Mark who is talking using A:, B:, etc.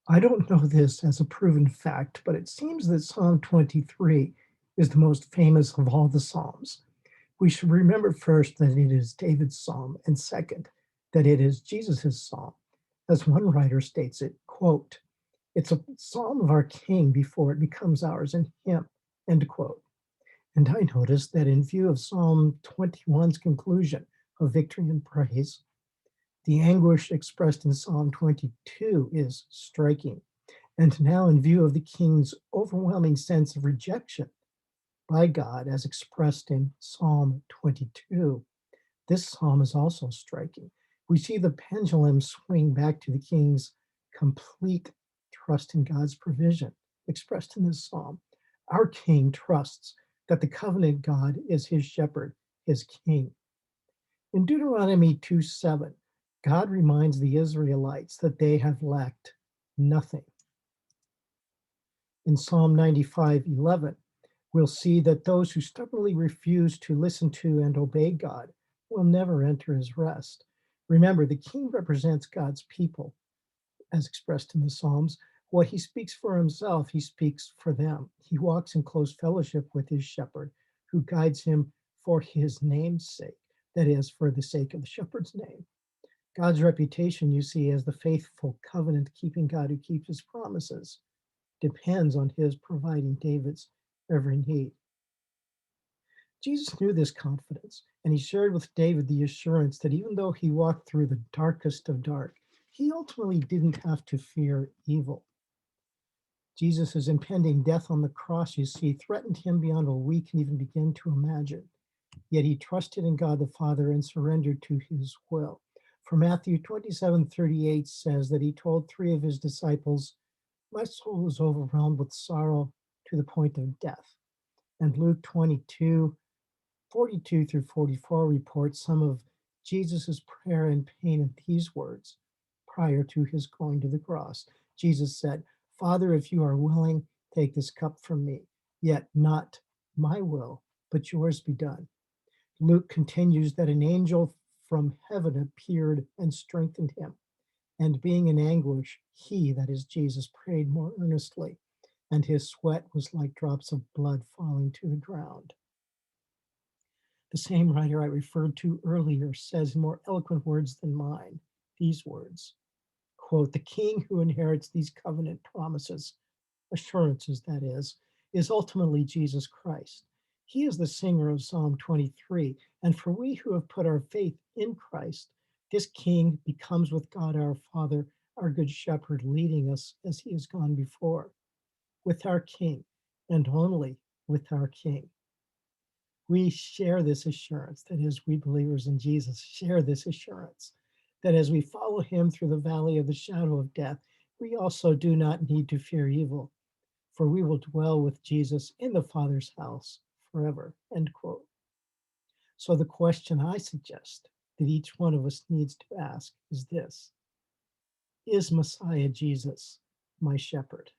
A: I don't know this as a proven fact, but it seems that Psalm 23 is the most famous of all the Psalms. We should remember first that it is David's psalm, and second, that it is Jesus' psalm. As one writer states it, quote, "It's a psalm of our King before it becomes ours in him," end quote. And I noticed that in view of Psalm 21's conclusion of victory and praise, the anguish expressed in Psalm 22 is striking. And now, in view of the king's overwhelming sense of rejection by God, as expressed in Psalm 22, this psalm is also striking. We see the pendulum swing back to the king's complete trust in God's provision, expressed in this psalm. Our king trusts that the covenant God is his shepherd, his king. In Deuteronomy 2:7, God reminds the Israelites that they have lacked nothing. In Psalm 95:11, we'll see that those who stubbornly refuse to listen to and obey God will never enter his rest. Remember, the king represents God's people, as expressed in the Psalms. What he speaks for himself, he speaks for them. He walks in close fellowship with his shepherd, who guides him for his name's sake, that is, for the sake of the shepherd's name. God's reputation, you see, as the faithful covenant keeping God who keeps his promises, depends on his providing David's every need. Jesus knew this confidence, and he shared with David the assurance that even though he walked through the darkest of dark, he ultimately didn't have to fear evil. Jesus' impending death on the cross, you see, threatened him beyond what we can even begin to imagine. Yet he trusted in God the Father and surrendered to his will. For Matthew 27:38 says that he told three of his disciples, "My soul is overwhelmed with sorrow to the point of death." And Luke 22:42 through 44 reports some of Jesus' prayer and pain in these words prior to his going to the cross. Jesus said, "Father, if you are willing, take this cup from me, yet not my will, but yours be done." Luke continues that an angel from heaven appeared and strengthened him. And being in anguish, he, that is Jesus, prayed more earnestly, and his sweat was like drops of blood falling to the ground. The same writer I referred to earlier says in more eloquent words than mine these words, quote, "The king who inherits these covenant promises, assurances that is ultimately Jesus Christ. He is the singer of Psalm 23, and for we who have put our faith in Christ, this king becomes with God our Father, our good shepherd, leading us as he has gone before, with our king, and only with our king. We share this assurance, that is, we believers in Jesus share this assurance, that as we follow him through the valley of the shadow of death, we also do not need to fear evil, for we will dwell with Jesus in the Father's house forever, end quote. So the question I suggest that each one of us needs to ask is this: is Messiah Jesus my shepherd?